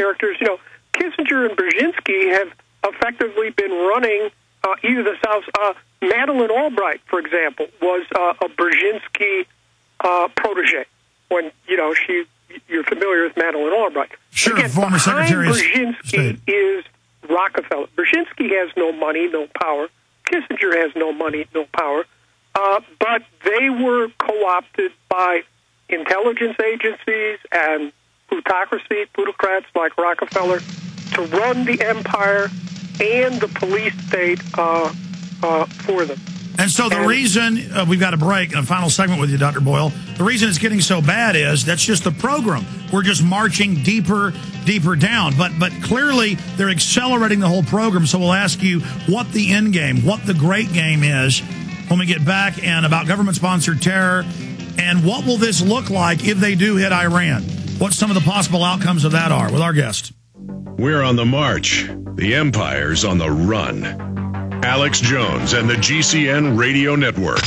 characters. You know, Kissinger and Brzezinski have effectively been running either the South. Madeleine Albright, for example, was a Brzezinski protege. When, you know, you're familiar with Madeleine Albright. Sure, again, former Secretary of Brzezinski State is Rockefeller. Brzezinski has no money, no power. Kissinger has no money, no power. But they were co-opted by intelligence agencies and plutocrats like Rockefeller to run the empire and the police state for them. And so the reason we've got a break and a final segment with you, Dr. Boyle, the reason it's getting so bad is that's just the program. We're just marching deeper down. But clearly they're accelerating the whole program. So we'll ask you what the end game, what the great game is when we get back, and about government-sponsored terror, and what will this look like if they do hit Iran? What some of the possible outcomes of that are with our guest. We're on the march. The empire's on the run. Alex Jones and the GCN Radio Network.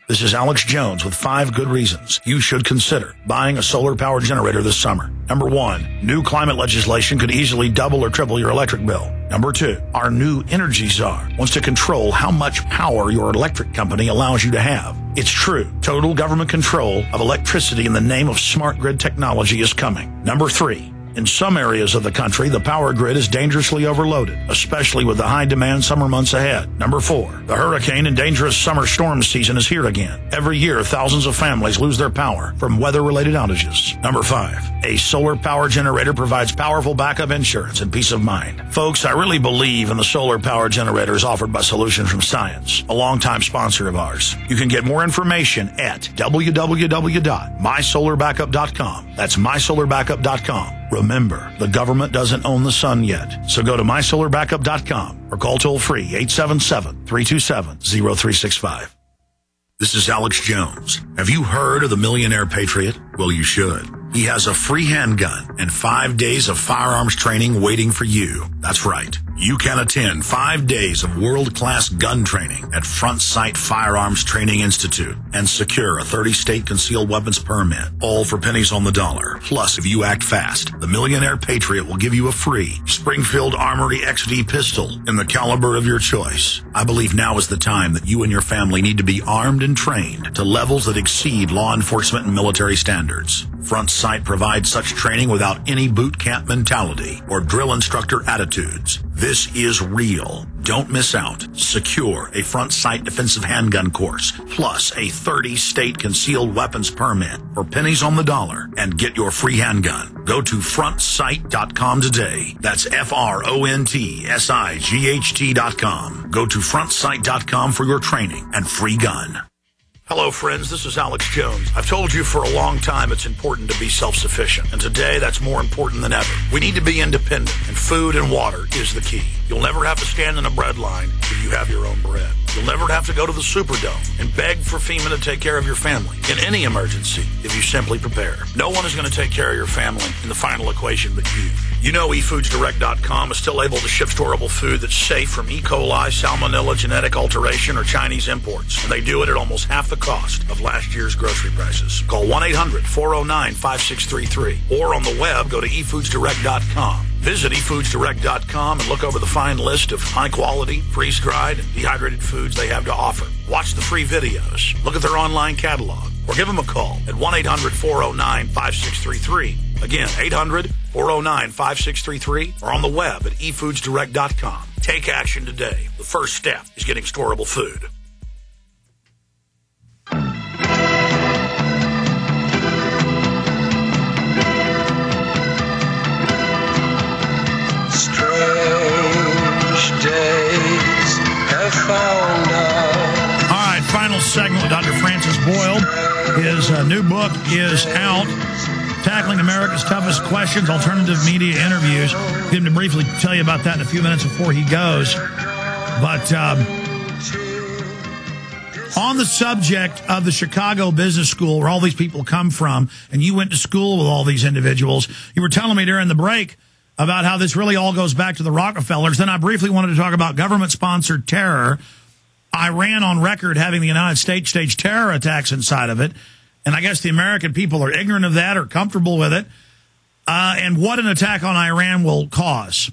This is Alex Jones with 5 good reasons you should consider buying a solar power generator this summer. Number 1, new climate legislation could easily double or triple your electric bill. Number 2, our new energy czar wants to control how much power your electric company allows you to have. It's true. Total government control of electricity in the name of smart grid technology is coming. Number 3, in some areas of the country, the power grid is dangerously overloaded, especially with the high-demand summer months ahead. Number 4, the hurricane and dangerous summer storm season is here again. Every year, thousands of families lose their power from weather-related outages. Number 5, a solar power generator provides powerful backup insurance and peace of mind. Folks, I really believe in the solar power generators offered by Solutions from Science, a longtime sponsor of ours. You can get more information at www.mysolarbackup.com. That's mysolarbackup.com. Remember, the government doesn't own the sun yet, so go to mysolarbackup.com or call toll-free 877-327-0365. This is Alex Jones. Have you heard of the Millionaire Patriot? Well, you should. He has a free handgun and 5 days of firearms training waiting for you. That's right. You can attend 5 days of world-class gun training at Front Sight Firearms Training Institute and secure a 30-state concealed weapons permit, all for pennies on the dollar. Plus, if you act fast, the Millionaire Patriot will give you a free Springfield Armory XD pistol in the caliber of your choice. I believe now is the time that you and your family need to be armed and trained to levels that exceed law enforcement and military standards. Front Sight provides such training without any boot camp mentality or drill instructor attitudes. This is real. Don't miss out. Secure a Front Sight defensive handgun course, plus a 30-state concealed weapons permit for pennies on the dollar, and get your free handgun. Go to frontsight.com today. That's FRONTSIGHT.com. Go to frontsight.com for your training and free gun. Hello, friends. This is Alex Jones. I've told you for a long time it's important to be self-sufficient, and today that's more important than ever. We need to be independent, and food and water is the key. You'll never have to stand in a bread line if you have your own bread. You'll never have to go to the Superdome and beg for FEMA to take care of your family in any emergency if you simply prepare. No one is going to take care of your family in the final equation but you. You know eFoodsDirect.com is still able to ship storable food that's safe from E. coli, salmonella, genetic alteration, or Chinese imports. And they do it at almost half the cost of last year's grocery prices. Call 1-800-409-5633. Or on the web, go to eFoodsDirect.com. Visit eFoodsDirect.com and look over the fine list of high-quality, freeze-dried, and dehydrated foods they have to offer. Watch the free videos. Look at their online catalog. Or give them a call at 1-800-409-5633. Again, 800-409-5633, or on the web at eFoodsDirect.com. Take action today. The first step is getting storable food. Strange days have found us. All right, final segment with Dr. Francis Boyle. His new book is out, Tackling America's Toughest Questions, Alternative Media Interviews. I'm going to briefly tell you about that in a few minutes before he goes. But on the subject of the Chicago Business School, where all these people come from, and you went to school with all these individuals, you were telling me during the break about how this really all goes back to the Rockefellers. Then I briefly wanted to talk about government-sponsored terror. Iran on record having the United States stage terror attacks inside of it. And I guess the American people are ignorant of that or comfortable with it. And what an attack on Iran will cause.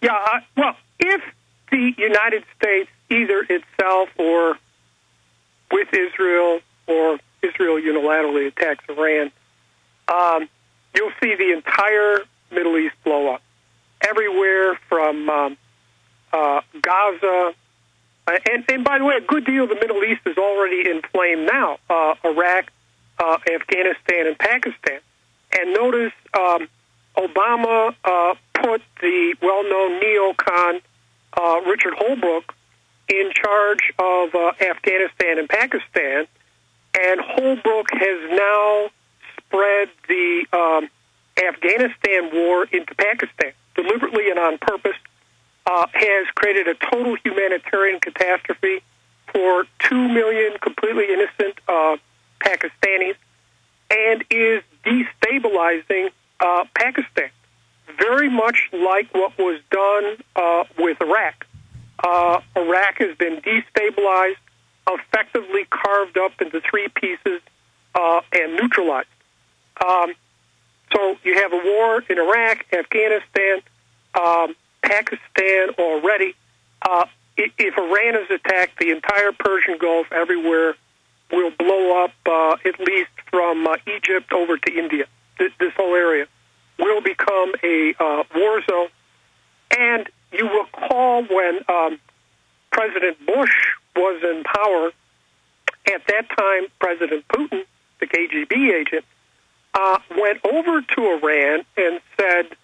Yeah, well, if the United States, either itself or with Israel or Israel unilaterally attacks Iran, you'll see the entire Middle East blow up. Everywhere from Gaza, and by the way, a good deal of the Middle East is already inflamed now. Iraq, Afghanistan, and Pakistan. And notice Obama put the well-known neocon Richard Holbrooke in charge of Afghanistan and Pakistan, and Holbrooke has now spread the Afghanistan war into Pakistan, deliberately and on purpose, has created a total humanitarian catastrophe for 2 million completely innocent Pakistanis, and is destabilizing Pakistan, very much like what was done with Iraq. Iraq has been destabilized, effectively carved up into three pieces, and neutralized. So you have a war in Iraq, Afghanistan, Pakistan already. If Iran is attacked, the entire Persian Gulf, everywhere, will blow up, at least from Egypt over to India. This whole area will become a war zone. And you recall when President Bush was in power, at that time, President Putin, the KGB agent, went over to Iran and said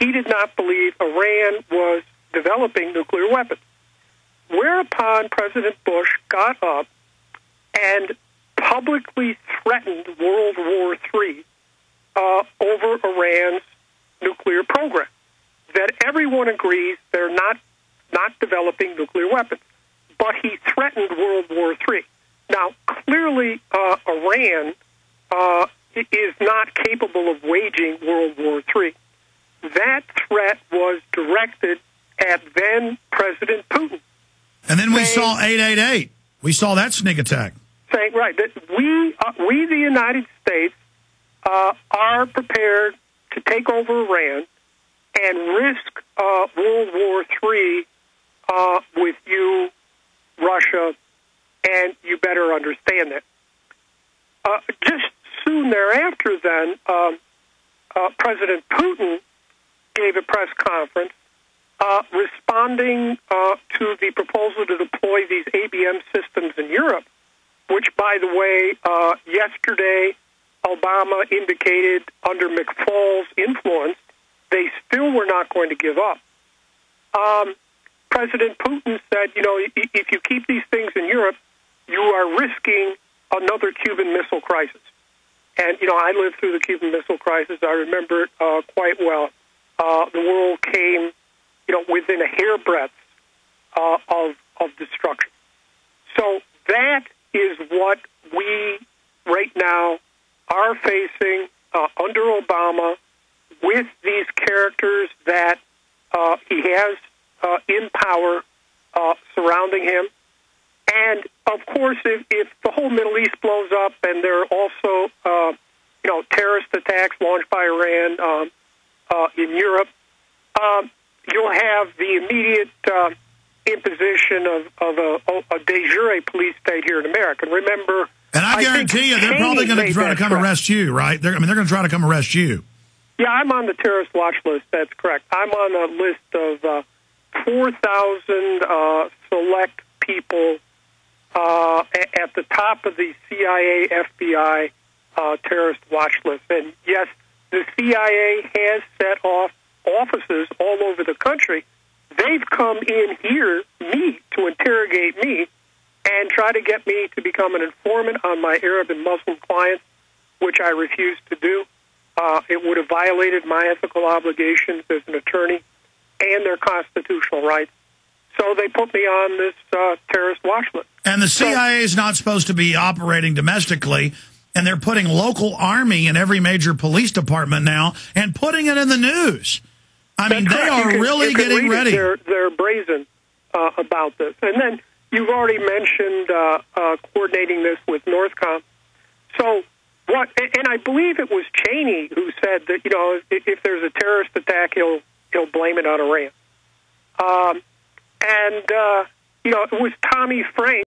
he did not believe Iran was developing nuclear weapons. Whereupon President Bush got up and publicly threatened World War III over Iran's nuclear program. That everyone agrees they're not developing nuclear weapons. But he threatened World War III. Now, clearly, Iran is not capable of waging World War III. That threat was directed at then President Putin. And then we saw 888. We saw that sneak attack. Saying, right, that we the United States, are prepared to take over Iran and risk World War III with you, Russia, and you better understand that. Just soon thereafter, then, President Putin gave a press conference responding to the proposal to deploy these ABM systems in Europe, which, by the way, yesterday Obama indicated under McFaul's influence, they still were not going to give up. President Putin said, if you keep these things in Europe, you are risking another Cuban Missile Crisis. And, I lived through the Cuban Missile Crisis. I remember it quite well. The world came, within a hairbreadth of destruction. So that is what we right now are facing under Obama with these characters that he has in power surrounding him. And, of course, if the whole Middle East blows up and there are also, terrorist attacks launched by Iran in Europe, you'll have the immediate imposition of a de jure police state here in America. And remember, and I guarantee you, they're probably going to try to come arrest you, right? They're going to try to come arrest you. Yeah, I'm on the terrorist watch list. That's correct. I'm on a list of 4,000 select people at the top of the CIA, FBI terrorist watch list. And yes, the CIA has set off offices all over the country. They've come in here, to interrogate me and try to get me to become an informant on my Arab and Muslim clients, which I refuse to do. It would have violated my ethical obligations as an attorney and their constitutional rights. So they put me on this terrorist watch list. And the CIA is not supposed to be operating domestically, and they're putting local army in every major police department now and putting it in the news. I mean, they are really getting ready. They're brazen about this. And then you've already mentioned coordinating this with Northcom. So what? And I believe it was Cheney who said that if there's a terrorist attack, he'll blame it on Iran. It was Tommy Frank